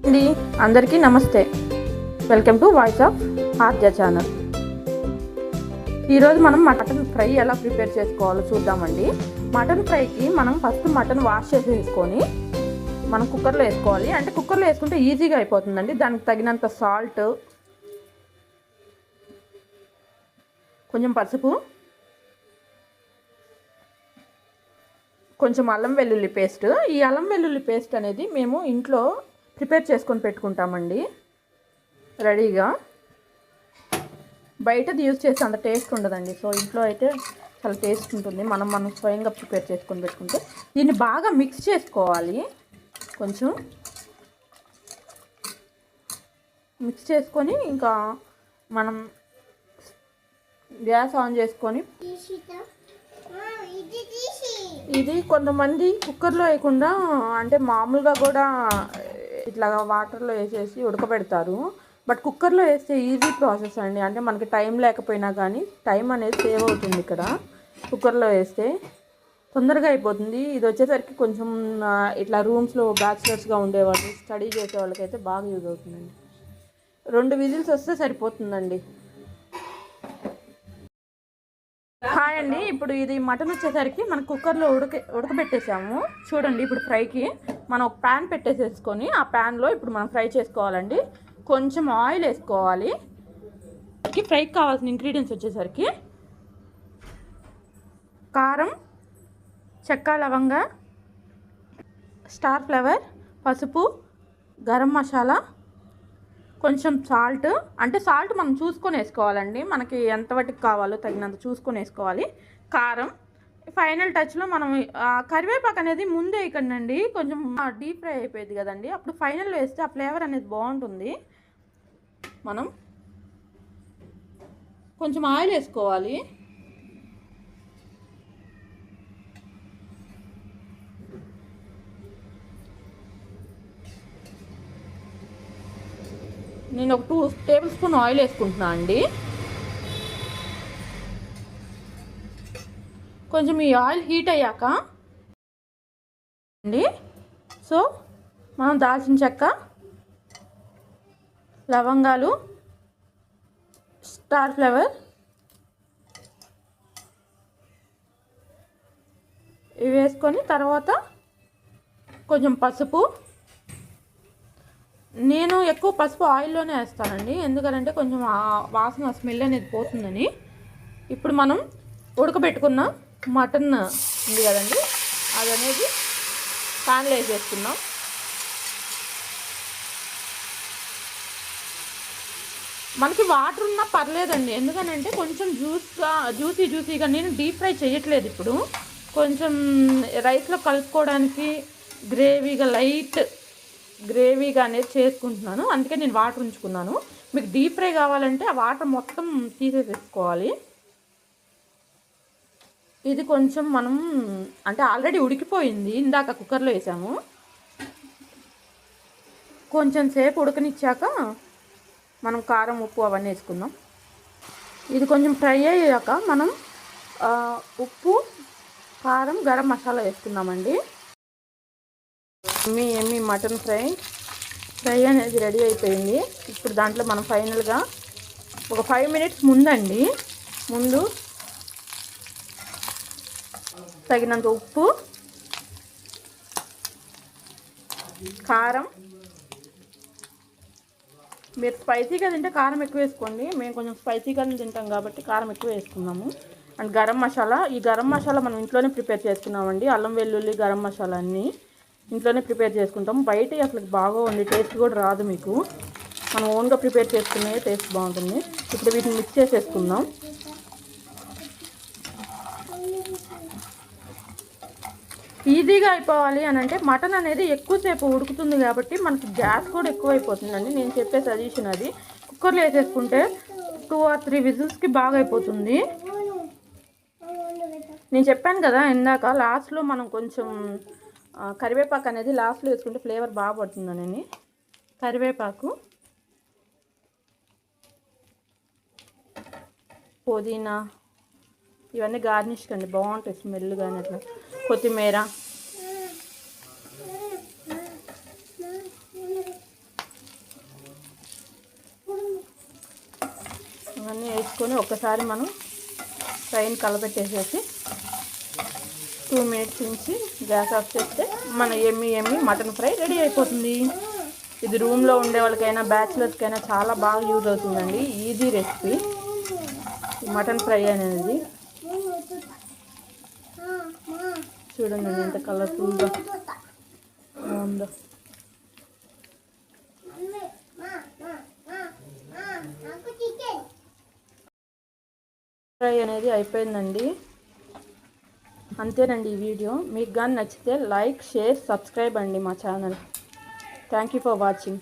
అండి అందరికీ నమస్తే. Welcome to voice of Arja channel. ఈరోజు మనం మటన్ ఫ్రై ఎలా ప్రిపేర్ చేసుకోవాలో చూద్దామండి. మటన్ ఫ్రైకి మనం ఫస్ట్ మటన్ వాష్ చేసి వేసుకొని మనం కుక్కర్లో వేసుకోవాలి. అంటే కుక్కర్లో వేసుకుంటే ఈజీగా అయిపోతుందండి. దానికి తగినంత సాల్ట్, కొంచెం పసుపు, కొంచెం అల్లం వెల్లుల్లి పేస్ట్. ఈ అల్లం వెల్లుల్లి పేస్ట్ అనేది మేము ఇంట్లో ప్రిపేర్ చేసుకొని పెట్టుకుంటామండి రెడీగా. బయటది యూజ్ చేస్తే అంత టేస్ట్ ఉండదండి. సో ఇంట్లో అయితే చాలా టేస్ట్ ఉంటుంది. మనం స్వయంగా ప్రిపేర్ చేసుకొని పెట్టుకుంటే. దీన్ని బాగా మిక్స్ చేసుకోవాలి. కొంచెం మిక్స్ చేసుకొని ఇంకా మనం గ్యాస్ ఆన్ చేసుకొని, ఇది కొంతమంది కుక్కర్లో వేయకుండా అంటే మామూలుగా కూడా ఇట్లా వాటర్లో వేసేసి ఉడకబెడతారు. బట్ కుక్కర్లో వేస్తే ఈజీ ప్రాసెస్ అండి. అంటే మనకి టైం లేకపోయినా కానీ టైం అనేది సేవ్ అవుతుంది. ఇక్కడ కుక్కర్లో వేస్తే తొందరగా అయిపోతుంది. ఇది వచ్చేసరికి కొంచెం ఇట్లా రూమ్స్లో బ్యాచిలర్స్గా ఉండేవాళ్ళు, స్టడీ చేసే వాళ్ళకైతే బాగా యూజ్ అవుతుందండి. 2 విజిల్స్ వస్తే సరిపోతుందండి. హాయ్ అండి. ఇప్పుడు ఇది మటన్ వచ్చేసరికి మనం కుక్కర్లో ఉడకబెట్టేసాము చూడండి. ఇప్పుడు ఫ్రైకి మనం ఒక ప్యాన్ పెట్టేసేసుకొని ఆ ప్యాన్లో ఇప్పుడు మనం ఫ్రై చేసుకోవాలండి. కొంచెం ఆయిల్ వేసుకోవాలి. ఫ్రైకి కావాల్సిన ఇంగ్రీడియంట్స్ వచ్చేసరికి కారం, చెక్క, లవంగ, స్టార్ ఫ్లవర్, పసుపు, గరం మసాలా, కొంచెం సాల్ట్. అంటే సాల్ట్ మనం చూసుకొని వేసుకోవాలండి. మనకి ఎంత వాటికి కావాలో తగినంత చూసుకొని వేసుకోవాలి. కారం, ఫైనల్ టచ్లో మనం కరివేపాకు అనేది ముందే వేయకండి. కొంచెం డీప్ ఫ్రై అయిపోయింది కదండి, అప్పుడు ఫైనల్లో వేస్తే ఆ ఫ్లేవర్ అనేది బాగుంటుంది. మనం కొంచెం ఆయిల్ వేసుకోవాలి. నేను ఒక 2 టేబుల్ స్పూన్ ఆయిల్ వేసుకుంటున్నా అండి. కొంచెం ఈ ఆయిల్ హీట్ అయ్యాక అండి సో మనం దాల్చిన చెక్క, లవంగాలు, స్టార్ ఫ్లవర్ ఇవి వేసుకొని తర్వాత కొంచెం పసుపు. నేను ఎక్కువ పసుపు ఆయిల్లోనే వేస్తానండి, ఎందుకంటే కొంచెం వాసన స్మెల్ అనేది పోతుందని. ఇప్పుడు మనం ఉడకబెట్టుకున్న మటన్ ఉంది కదండి, అది అనేది ప్యాన్లో వేసేసుకున్నాం. మనకి వాటర్ ఉన్నా పర్లేదండి, ఎందుకనంటే కొంచెం జ్యూసీగా నేను డీప్ ఫ్రై చేయట్లేదు. ఇప్పుడు కొంచెం రైస్లో కలుపుకోవడానికి లైట్ గ్రేవీగా అనేది చేసుకుంటున్నాను. అందుకే నేను వాటర్ ఉంచుకున్నాను. మీకు డీప్ ఫ్రై కావాలంటే ఆ వాటర్ మొత్తం తీసేసుకోవాలి. ఇది కొంచెం మనం అంటే ఆల్రెడీ ఉడికిపోయింది, ఇందాక కుక్కర్లో వేసాము. కొంచెం సేపు ఉడకనిచ్చాక మనం కారం, ఉప్పు అవన్నీ వేసుకుందాం. ఇది కొంచెం ఫ్రై అయ్యాక మనం ఉప్పు, కారం, గరం మసాలా వేసుకుందామండి. ఎమ్మి మటన్ ఫ్రై అనేది రెడీ అయిపోయింది. ఇప్పుడు దాంట్లో మనం ఫైనల్గా ఒక 5 మినిట్స్ ముందు తగినంత ఉప్పు, కారం. మీరు స్పైసీగా తింటే కారం ఎక్కువ వేసుకోండి. మేము కొంచెం స్పైసీగా తింటాం కాబట్టి కారం ఎక్కువ వేసుకున్నాము. అండ్ గరం మసాలా. ఈ గరం మసాలా మనం ఇంట్లోనే ప్రిపేర్ చేసుకున్నామండి. అల్లం వెల్లుల్లి, గరం మసాలా అన్నీ ఇంట్లోనే ప్రిపేర్ చేసుకుంటాం. బయట అసలు బాగోండి, టేస్ట్ కూడా రాదు మీకు. మనం ఓన్గా ప్రిపేర్ చేసుకునే టేస్ట్ బాగుంటుంది. ఇప్పుడు వీటిని మిక్స్ చేసేసుకుందాం. ఈజీగా అయిపోవాలి అని అంటే మటన్ అనేది ఎక్కువసేపు ఉడుకుతుంది కాబట్టి మనకి గ్యాస్ కూడా ఎక్కువ అయిపోతుందండి. నేను చెప్పే సజెషన్ అది. కుక్కర్లో వేసేసుకుంటే 2 or 3 విజిల్స్కి బాగా అయిపోతుంది. నేను చెప్పాను కదా ఇందాక, లాస్ట్లో మనం కొంచెం కరివేపాకు అనేది లాస్ట్లో వేసుకుంటే ఫ్లేవర్ బాగా పడుతుందని. కరివేపాకు, పుదీనా ఇవన్నీ గార్నిష్ కండి, బాగుంటాయి స్మెల్ కానీ. అట్లా కొత్తిమీర, ఇవన్నీ వేసుకొని ఒక్కసారి మనం ఫ్రైని కలపెట్టేసేసి 2 మినిట్స్ నుంచి గ్యాస్ ఆఫ్ చేస్తే మన ఎమ్మి మటన్ ఫ్రై రెడీ అయిపోతుంది. ఇది రూమ్లో ఉండే వాళ్ళకైనా బ్యాచిలర్స్కైనా చాలా బాగా యూజ్ అవుతుందండి. ఈజీ రెసిపీ మటన్ ఫ్రై అనేది. చూడండి ఎంత కలర్ఫుల్గా ఉందో. ఫ్రై అనేది అయిపోయిందండి. అంతేనండి ఈ వీడియో. మీకు కానీ నచ్చితే లైక్, షేర్, సబ్స్క్రైబ్ అండి మా channel. Thank you for watching.